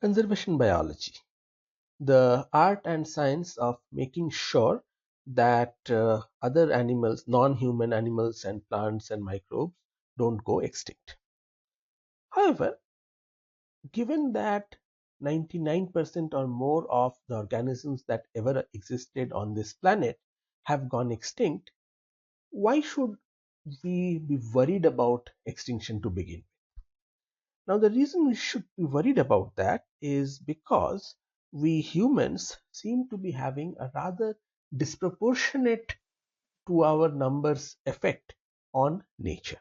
Conservation biology, the art and science of making sure that other animals, non-human animals and plants and microbes don't go extinct. However, given that 99% or more of the organisms that ever existed on this planet have gone extinct, why should we be worried about extinction to begin? Now, the reason we should be worried about that is because we humans seem to be having a rather disproportionate to our numbers effect on nature.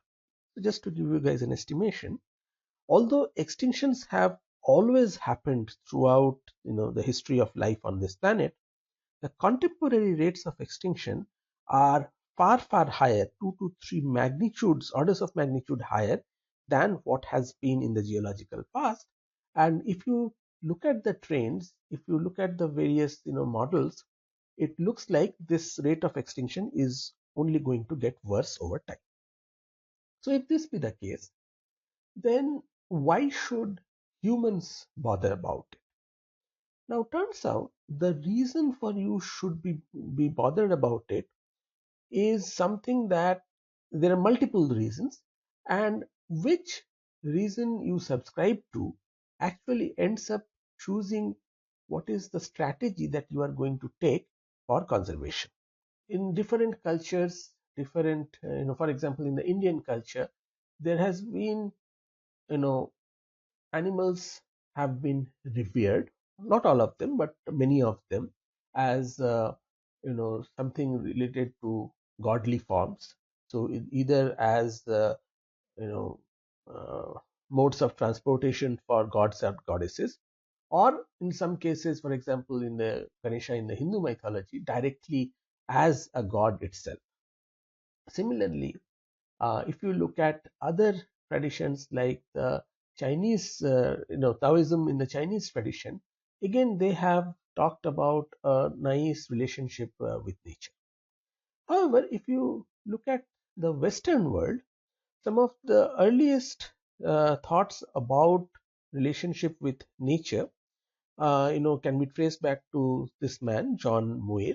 So just to give you guys an estimation, although extinctions have always happened throughout the history of life on this planet, the contemporary rates of extinction are far higher, 2 to 3 orders of magnitude higher than what has been in the geological past. And if you look at the trends, if you look at the various models, it looks like this rate of extinction is only going to get worse over time. So if this be the case, then why should humans bother about it? Now, turns out the reason for you should be bothered about it is something that there are multiple reasons, and which reason you subscribe to actually ends up choosing what is the strategy that you are going to take for conservation. In different cultures, different, for example, in the Indian culture, there has been, you know, animals have been revered, not all of them, but many of them, as something related to godly forms. So either as you know uh, modes of transportation for gods and goddesses, or in some cases, for example, in the Ganesha in the Hindu mythology, directly as a god itself. Similarly, if you look at other traditions like the Chinese, Taoism in the Chinese tradition, again they have talked about a nice relationship with nature. However, if you look at the Western world, some of the earliest thoughts about relationship with nature, can be traced back to this man, John Muir,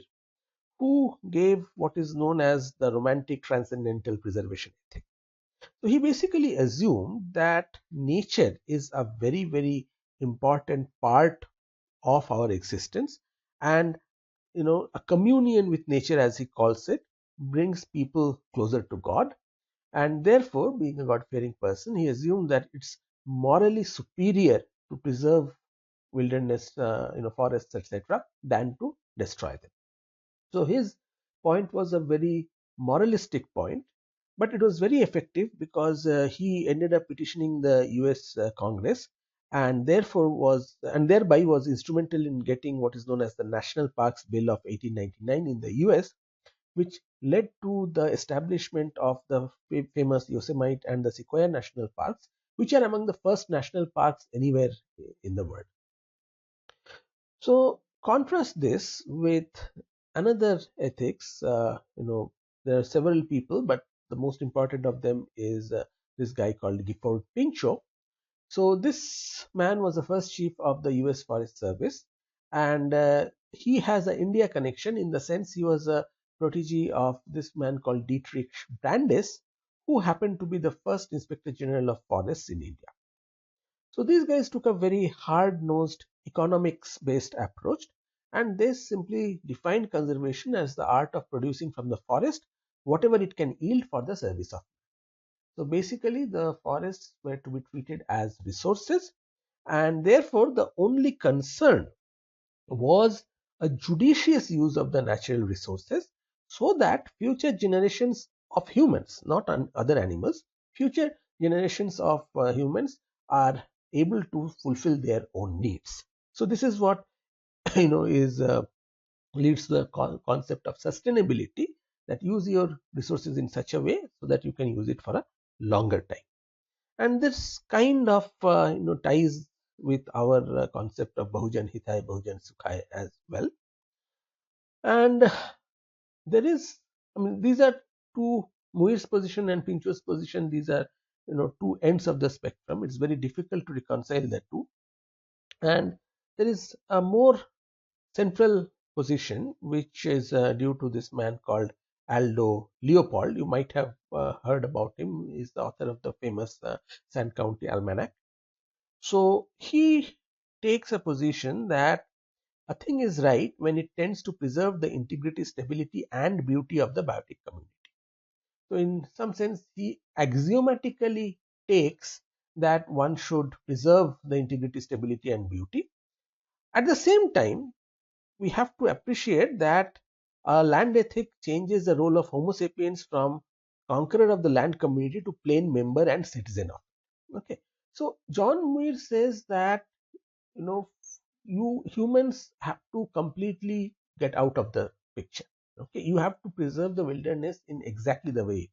who gave what is known as the romantic transcendental preservation ethic. So he basically assumed that nature is a very important part of our existence, and a communion with nature, as he calls it, brings people closer to God. And therefore, being a God-fearing person, he assumed that it's morally superior to preserve wilderness, forests, etc., than to destroy them. So his point was a very moralistic point, but it was very effective because he ended up petitioning the U.S. Congress, and thereby was instrumental in getting what is known as the National Parks Bill of 1899 in the U.S., which led to the establishment of the famous Yosemite and the Sequoia National Parks, which are among the first national parks anywhere in the world. So contrast this with another ethics. There are several people, but the most important of them is this guy called Gifford Pinchot. So this man was the first chief of the U.S. Forest Service, and he has an India connection in the sense he was a protege of this man called Dietrich Brandis, who happened to be the first Inspector General of Forests in India. So these guys took a very hard-nosed economics-based approach, and they simply defined conservation as the art of producing from the forest whatever it can yield for the service of. So basically, the forests were to be treated as resources, and therefore the only concern was a judicious use of the natural resources so that future generations of humans, not other animals, future generations of humans are able to fulfill their own needs. So this is what is leads to the concept of sustainability, that use your resources in such a way so that you can use it for a longer time. And this kind of ties with our concept of Bahujan Hitai, Bahujan Sukhai as well. And there is, I mean, these are two, Muir's position and Pinchot's position. These are two ends of the spectrum. It's very difficult to reconcile the two. And there is a more central position which is due to this man called Aldo Leopold. You might have heard about him. He's the author of the famous Sand County Almanac. So he takes a position that a thing is right when it tends to preserve the integrity, stability, and beauty of the biotic community. So, in some sense, he axiomatically takes that one should preserve the integrity, stability, and beauty. At the same time, we have to appreciate that land ethic changes the role of Homo sapiens from conqueror of the land community to plain member and citizen of it. Okay, so John Muir says that you know you humans have to completely get out of the picture. Okay, you have to preserve the wilderness in exactly the way it is.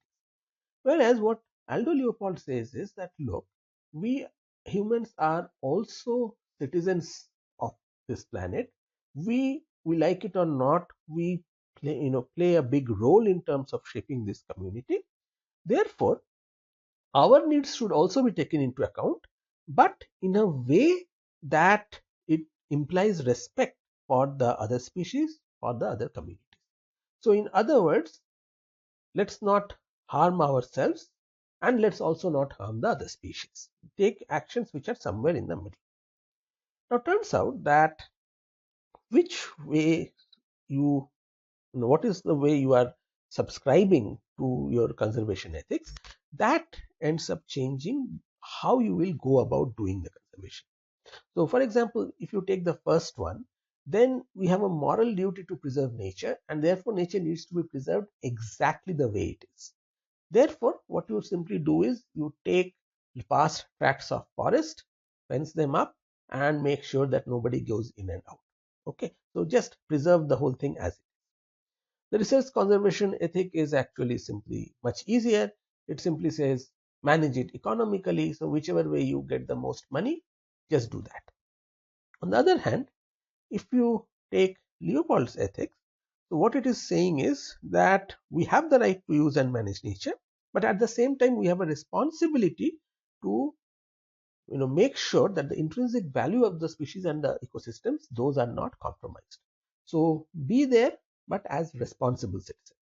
Whereas what Aldo Leopold says is that look, we humans are also citizens of this planet. We like it or not, we play a big role in terms of shaping this community. Therefore, our needs should also be taken into account, but in a way that it implies respect for the other species, for the other communities. So, in other words, let's not harm ourselves and let's also not harm the other species. Take actions which are somewhere in the middle. Now, turns out that which way what is the way you are subscribing to your conservation ethics, that ends up changing how you will go about doing the conservation. So, for example, if you take the first one, then we have a moral duty to preserve nature, and therefore nature needs to be preserved exactly the way it is. Therefore, what you simply do is you take vast tracts of forest, fence them up, and make sure that nobody goes in and out. Okay, so just preserve the whole thing as it is. The research conservation ethic is actually simply much easier. It simply says manage it economically. So, whichever way you get the most money, just do that. On the other hand, if you take Leopold's ethics, so what it is saying is that we have the right to use and manage nature, but at the same time we have a responsibility to make sure that the intrinsic value of the species and the ecosystems, those are not compromised. So be there, but as responsible citizens.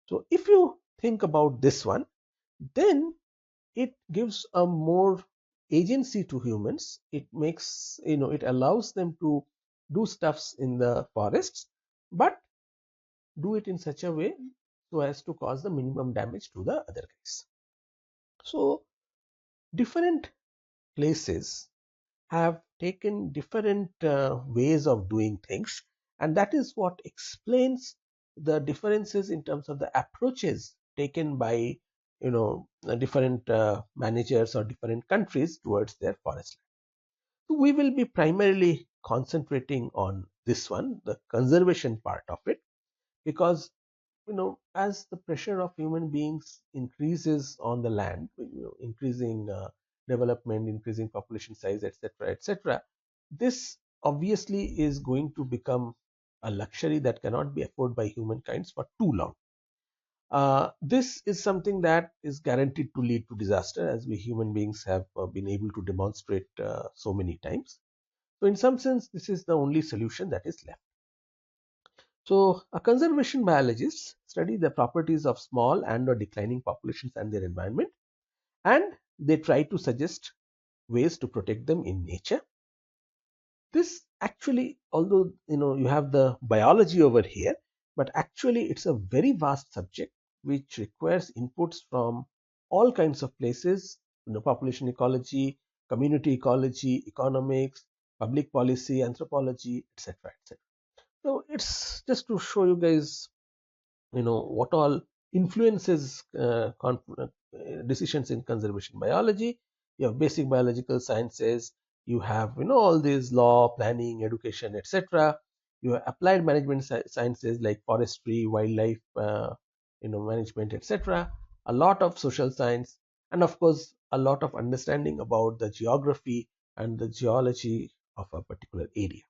So if you think about this one, then it gives a more agency to humans. It makes it allows them to do stuffs in the forests, but do it in such a way so as to cause the minimum damage to the other guys. So different places have taken different ways of doing things, and that is what explains the differences in terms of the approaches taken by different managers or different countries towards their forest land. So we will be primarily concentrating on this one, the conservation part of it, because as the pressure of human beings increases on the land, increasing development, increasing population size, etc., etc., this obviously is going to become a luxury that cannot be afforded by humankind for too long. This is something that is guaranteed to lead to disaster, as we human beings have been able to demonstrate so many times. So, in some sense, this is the only solution that is left. So, a conservation biologist study the properties of small and or declining populations and their environment, and they try to suggest ways to protect them in nature. This actually, although you have the biology over here, but actually it's a very vast subject which requires inputs from all kinds of places, population ecology, community ecology, economics, public policy, anthropology, etc., etc. So it's just to show you guys what all influences decisions in conservation biology. You have basic biological sciences, you have all these law, planning, education, etc. You have applied management sciences like forestry, wildlife management, etc. A lot of social science, and of course a lot of understanding about the geography and the geology of a particular area.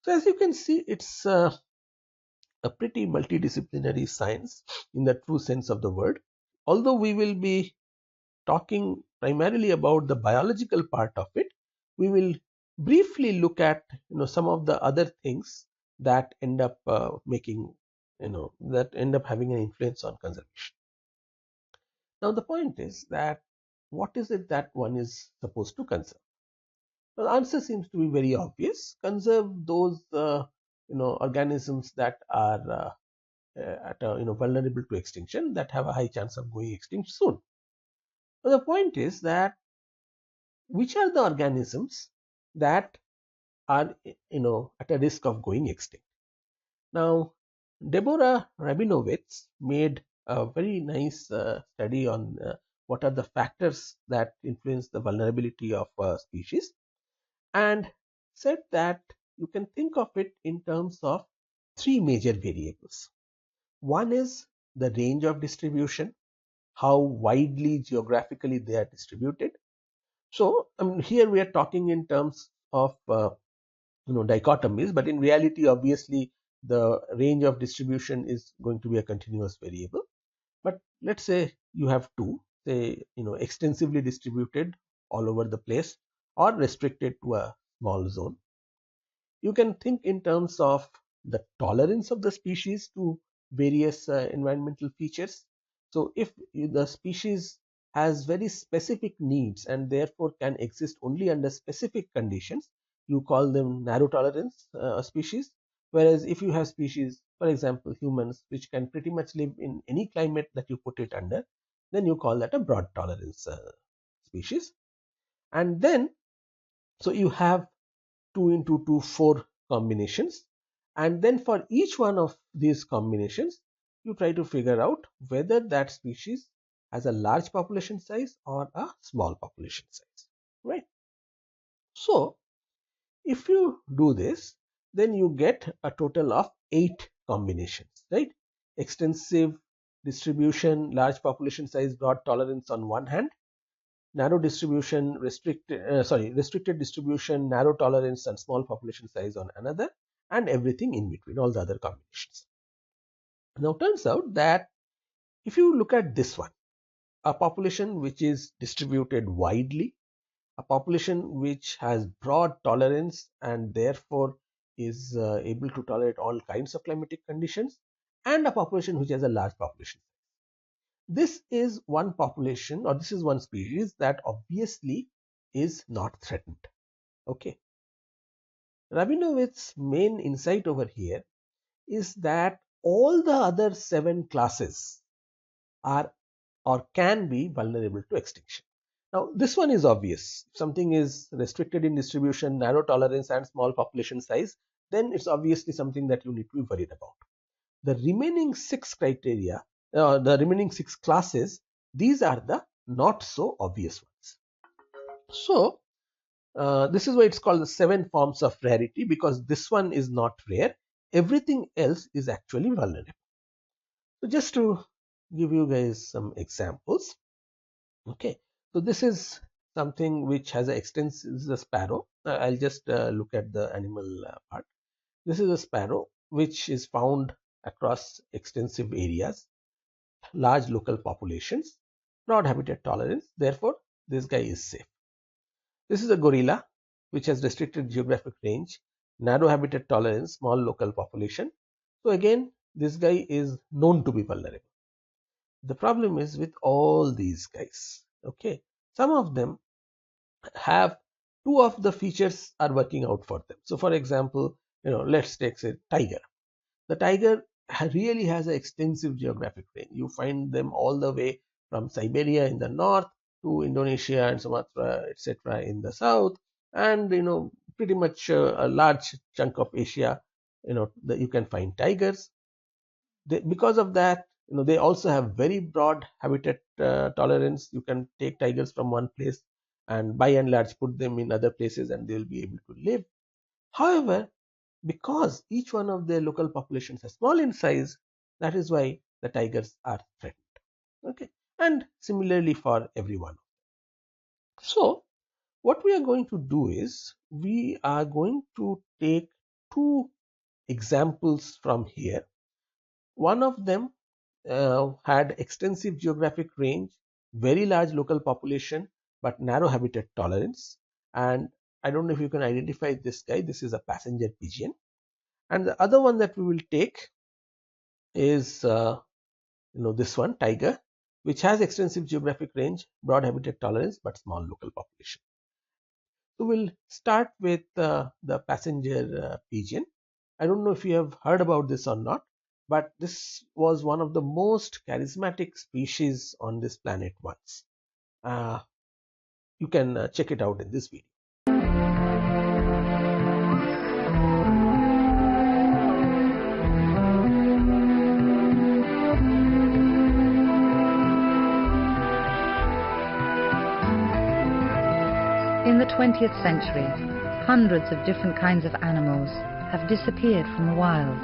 So as you can see, it's a pretty multidisciplinary science in the true sense of the word. Although we will be talking primarily about the biological part of it, we will briefly look at some of the other things that end up making that end up having an influence on conservation. Now the point is that what is it that one is supposed to conserve? Well, the answer seems to be very obvious. Conserve those organisms that are at vulnerable to extinction, that have a high chance of going extinct soon. But the point is that which are the organisms that are at a risk of going extinct. Now, Deborah Rabinowitz made a very nice study on what are the factors that influence the vulnerability of a species, and said that you can think of it in terms of three major variables. One is the range of distribution, how widely geographically they are distributed. So here we are talking in terms of dichotomies, but in reality, obviously, the range of distribution is going to be a continuous variable. But let's say you have two, say extensively distributed all over the place or restricted to a small zone. You can think in terms of the tolerance of the species to various environmental features. So if the species has very specific needs and therefore can exist only under specific conditions, you call them narrow tolerance species. Whereas if you have species, for example humans, which can pretty much live in any climate that you put it under, then you call that a broad tolerance species. And then so you have 2 into 2 4 combinations, and then for each one of these combinations you try to figure out whether that species has a large population size or a small population size, right? So if you do this, then you get a total of 8 combinations, right? Extensive distribution, large population size, broad tolerance on one hand, narrow distribution, restricted distribution, narrow tolerance, and small population size on another, and everything in between, all the other combinations. Now, turns out that if you look at this one, a population which is distributed widely, a population which has broad tolerance and therefore is able to tolerate all kinds of climatic conditions, and a population which has a large population. This is one population, or this is one species that obviously is not threatened. Okay. Rabinowitz's main insight over here is that all the other 7 classes are or can be vulnerable to extinction. Now, this one is obvious. If something is restricted in distribution, narrow tolerance, and small population size, then it's obviously something that you need to be worried about. The remaining 6 criteria, the remaining 6 classes, these are the not so obvious ones. So, this is why it's called the 7 forms of rarity, because this one is not rare. Everything else is actually vulnerable. So, just to give you guys some examples. Okay, so this is something which has an extensive, this is a sparrow. I'll just look at the animal part. This is a sparrow which is found across extensive areas, large local populations, broad habitat tolerance. Therefore, this guy is safe. This is a gorilla which has restricted geographic range, narrow habitat tolerance, small local population. So again, this guy is known to be vulnerable. The problem is with all these guys. Okay, some of them have two of the features are working out for them. So for example, let's take say tiger. The tiger really has an extensive geographic range. You find them all the way from Siberia in the north to Indonesia and Sumatra, etc., in the south, and pretty much a large chunk of Asia. That you can find tigers. Because of that, they also have very broad habitat tolerance. You can take tigers from one place and by and large put them in other places, and they will be able to live. However, because each one of their local populations is small in size, that is why the tigers are threatened. Okay, and similarly for everyone. So what we are going to do is we are going to take two examples from here. One of them had extensive geographic range, very large local population, but narrow habitat tolerance. And I don't know if you can identify this guy. This is a passenger pigeon. And the other one that we will take is this one, tiger, which has extensive geographic range, broad habitat tolerance, but small local population. So we'll start with the passenger pigeon. I don't know if you have heard about this or not, but this was one of the most charismatic species on this planet once. You can check it out in this video. In the 20th century, hundreds of different kinds of animals have disappeared from the wild.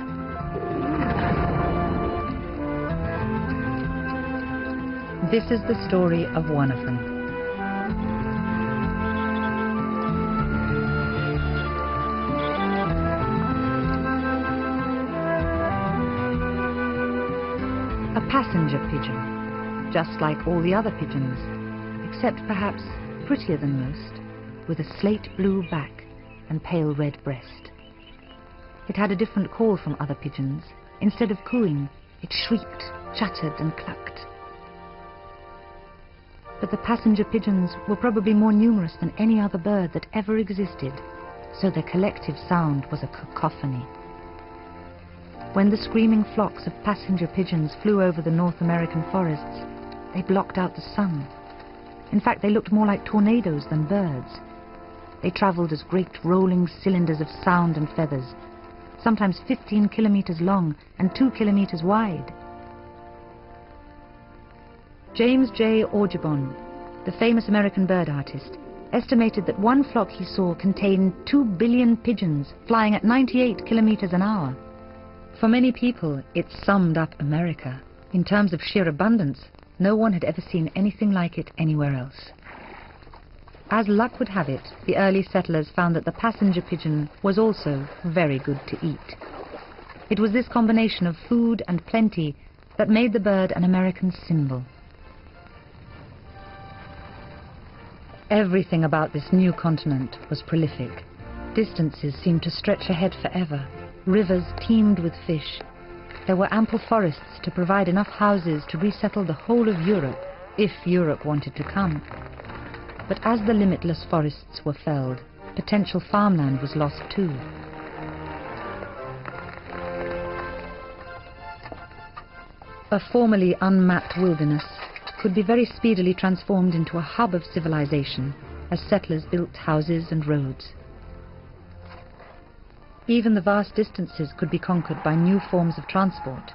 This is the story of one of them. A passenger pigeon, just like all the other pigeons, except perhaps prettier than most, with a slate blue back and pale red breast. It had a different call from other pigeons. Instead of cooing, it shrieked, chattered and clucked. But the passenger pigeons were probably more numerous than any other bird that ever existed, so their collective sound was a cacophony. When the screaming flocks of passenger pigeons flew over the North American forests, they blocked out the sun. In fact, they looked more like tornadoes than birds. They traveled as great rolling cylinders of sound and feathers, sometimes 15 kilometers long and 2 kilometers wide. James J. Audubon, the famous American bird artist, estimated that one flock he saw contained 2 billion pigeons flying at 98 kilometers an hour. For many people, it summed up America. In terms of sheer abundance, no one had ever seen anything like it anywhere else. As luck would have it, the early settlers found that the passenger pigeon was also very good to eat. It was this combination of food and plenty that made the bird an American symbol. Everything about this new continent was prolific. Distances seemed to stretch ahead forever. Rivers teemed with fish. There were ample forests to provide enough houses to resettle the whole of Europe, if Europe wanted to come. But as the limitless forests were felled, potential farmland was lost too. A formerly unmapped wilderness could be very speedily transformed into a hub of civilization as settlers built houses and roads. Even the vast distances could be conquered by new forms of transport.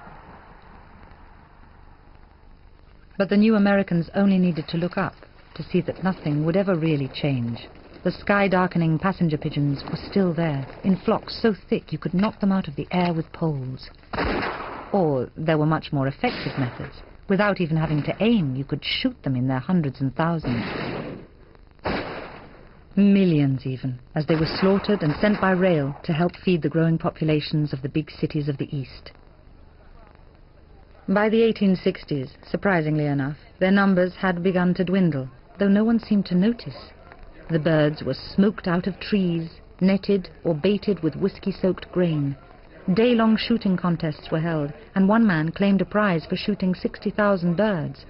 But the new Americans only needed to look up to see that nothing would ever really change. The sky-darkening passenger pigeons were still there, in flocks so thick you could knock them out of the air with poles. Or there were much more effective methods. Without even having to aim, you could shoot them in their hundreds and thousands. Millions even, as they were slaughtered and sent by rail to help feed the growing populations of the big cities of the East. By the 1860s, surprisingly enough, their numbers had begun to dwindle, though no one seemed to notice. The birds were smoked out of trees, netted or baited with whiskey-soaked grain. Day-long shooting contests were held, and one man claimed a prize for shooting 60,000 birds.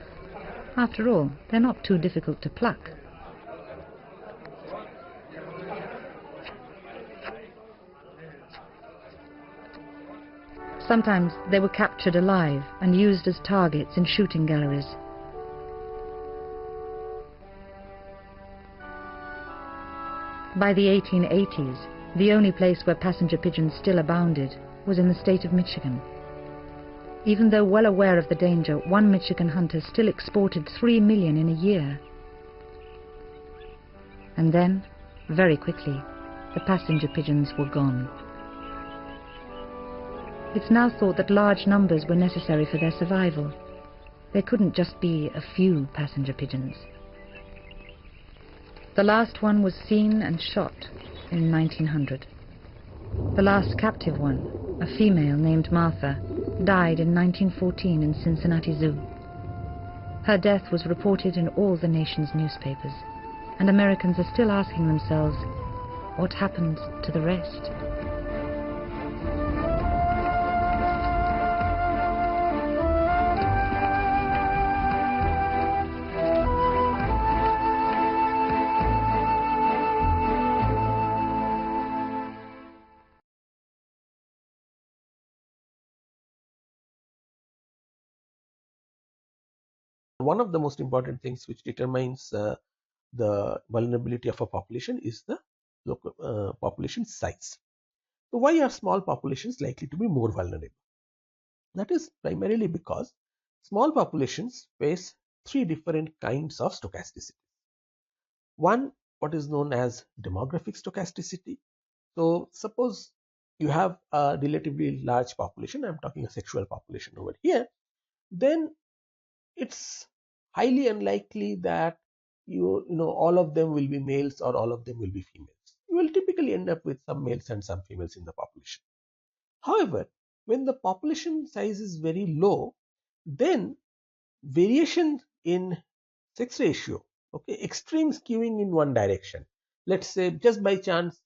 After all, they're not too difficult to pluck. Sometimes they were captured alive and used as targets in shooting galleries. By the 1880s, the only place where passenger pigeons still abounded was in the state of Michigan. Even though well aware of the danger, one Michigan hunter still exported 3 million in a year. And then, very quickly, the passenger pigeons were gone. It's now thought that large numbers were necessary for their survival. There couldn't just be a few passenger pigeons. The last one was seen and shot in 1900. The last captive one, a female named Martha, died in 1914 in Cincinnati Zoo. Her death was reported in all the nation's newspapers, and Americans are still asking themselves, what happens to the rest? One of the most important things which determines the vulnerability of a population is the local population size. So why are small populations likely to be more vulnerable? That is primarily because small populations face three different kinds of stochasticity. One, what is known as demographic stochasticity. So suppose you have a relatively large population, I'm talking a sexual population over here, then it's highly unlikely that you know all of them will be males or all of them will be females. You will typically end up with some males and some females in the population. However, when the population size is very low, then variation in sex ratio, okay, extreme skewing in one direction. Let's say just by chance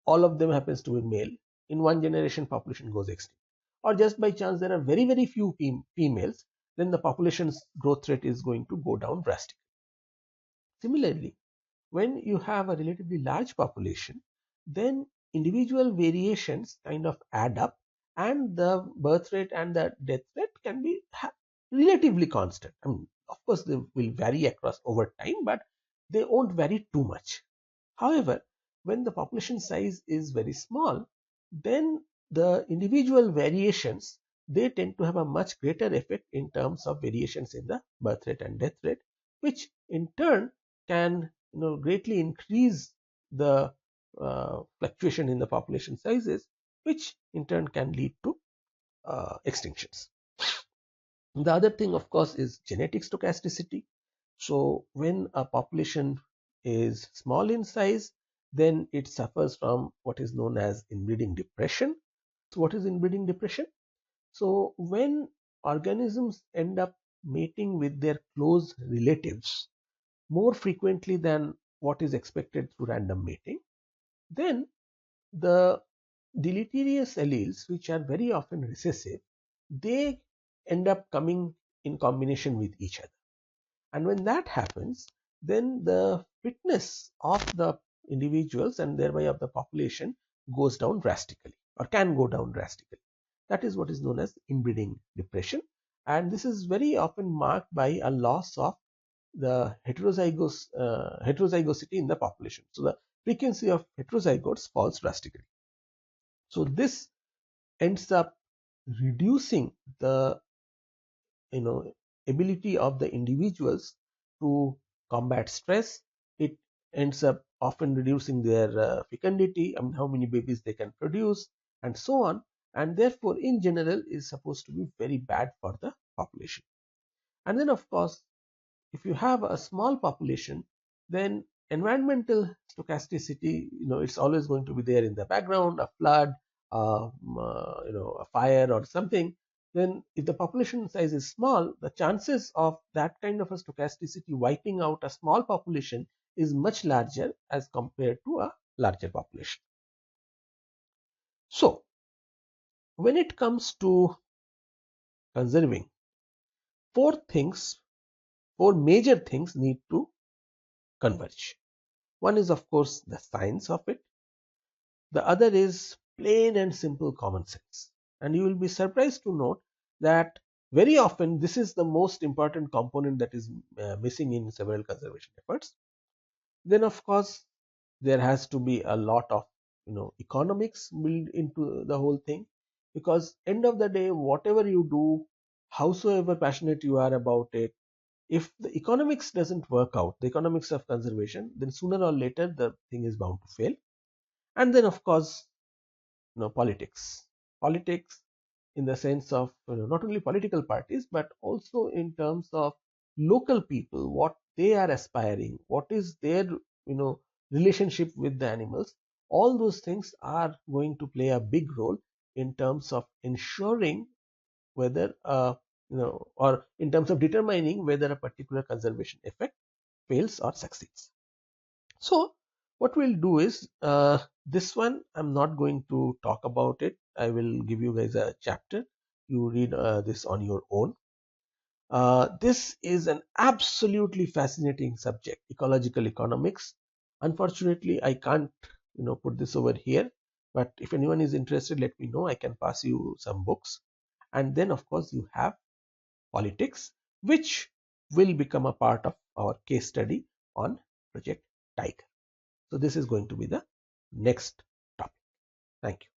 all of them happens to be male, in one generation population goes extinct, or just by chance there are very few females, then the population's growth rate is going to go down drastically. Similarly, when you have a relatively large population, then individual variations kind of add up, and the birth rate and the death rate can be relatively constant. I mean, of course, they will vary across over time, but they won't vary too much. However, when the population size is very small, then the individual variations, they tend to have a much greater effect in terms of variations in the birth rate and death rate, which in turn can greatly increase the fluctuation in the population sizes, which in turn can lead to extinctions. The other thing, of course, is genetic stochasticity. So when a population is small in size, then it suffers from what is known as inbreeding depression. So what is inbreeding depression? So when organisms end up mating with their close relatives more frequently than what is expected through random mating, then the deleterious alleles, which are very often recessive, they end up coming in combination with each other. And when that happens, then the fitness of the individuals and thereby of the population goes down drastically, or can go down drastically. That is what is known as inbreeding depression. And this is very often marked by a loss of the heterozygosity in the population. So the frequency of heterozygotes falls drastically. So this ends up reducing the ability of the individuals to combat stress. It ends up often reducing their fecundity, I mean how many babies they can produce, and so on, and therefore in general is supposed to be very bad for the population. And then of course, if you have a small population, then environmental stochasticity, it's always going to be there in the background, a flood, a fire or something. Then if the population size is small, the chances of that kind of a stochasticity wiping out a small population is much larger as compared to a larger population. So when it comes to conserving, four major things need to converge. One is, of course, the science of it. The other is plain and simple common sense. And you will be surprised to note that very often this is the most important component that is missing in several conservation efforts. Then, of course, there has to be a lot of economics built into the whole thing, because end of the day, whatever you do, howsoever passionate you are about it, if the economics doesn't work out, the economics of conservation, then sooner or later the thing is bound to fail. And then of course, politics in the sense of not only political parties but also in terms of local people, what they are aspiring, what is their relationship with the animals. All those things are going to play a big role in terms of ensuring whether or in terms of determining whether a particular conservation effect fails or succeeds. So What we'll do is, this one I'm not going to talk about it. I will give you guys a chapter. You read this on your own. This is an absolutely fascinating subject, ecological economics. Unfortunately, I can't, put this over here. But if anyone is interested, let me know. I can pass you some books. And then, of course, you have politics, which will become a part of our case study on Project Tiger. So this is going to be the next topic. Thank you.